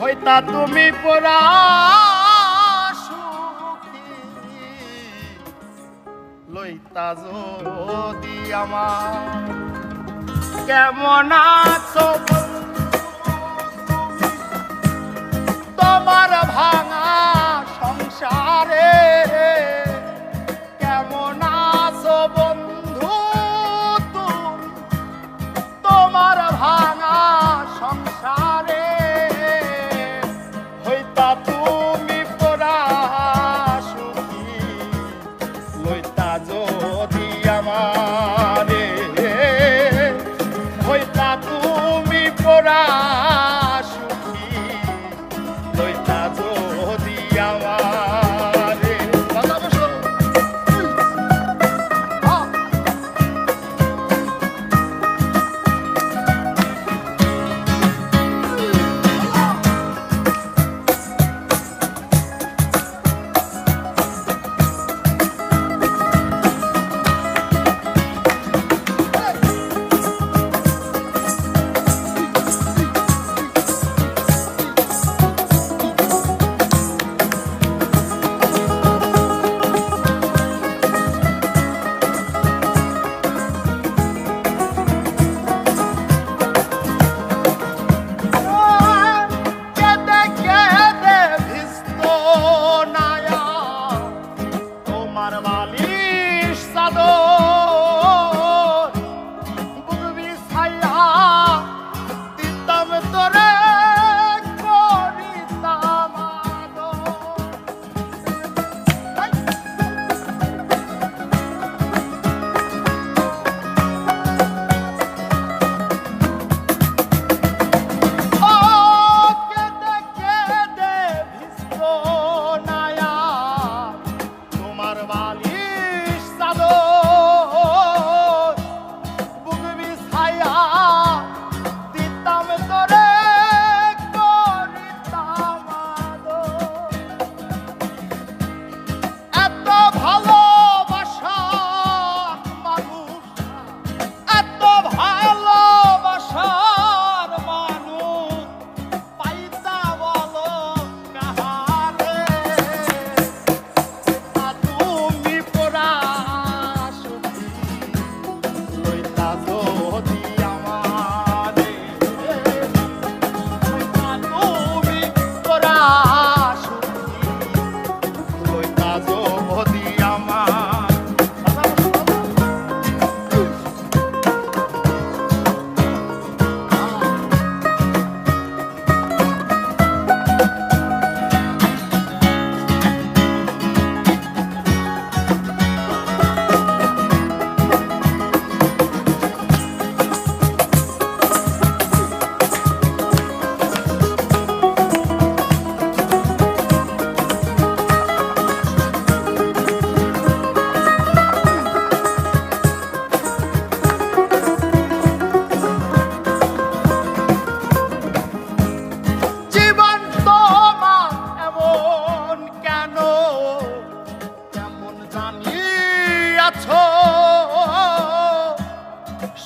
হইতা তুমি পরা সুখী লইতা যদি আমার কেমন আছো তোমার ভাঙা সংসারে কেমন আছো বন্ধু তুমি তোমার ভাঙা সংসারে হইতা তুমি পরা সুখী লইতা যদি আমারে হইতা তুমি পরা সুখী লইতা যদি আমারে কথা বসো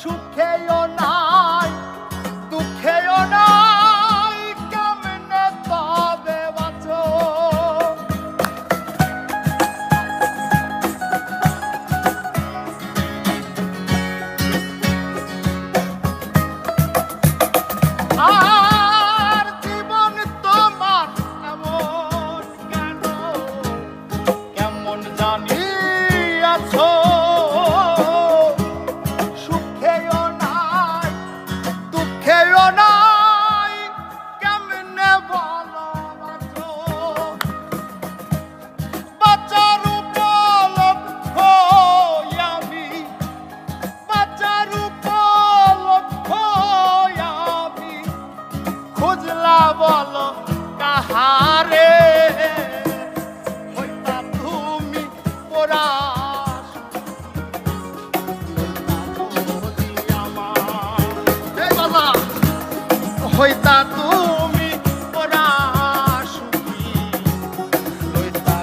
সুখেও নাই দুঃখেও নাই কেমনে তবে বাঁচো আর জীবন তোমার এমন কেন কেমন জানি আছো বলো কাহারে হইতা তুমি পরা হইতা তুমি পরা সুখী লইতা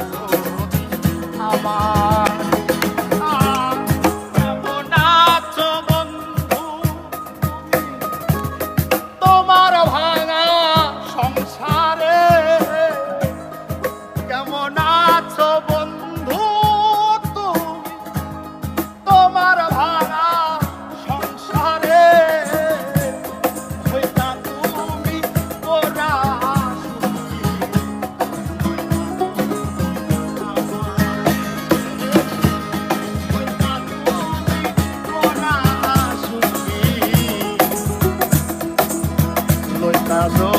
আমার কেমন আছো বন্ধু তোমার ভাঙা সংসার সাজো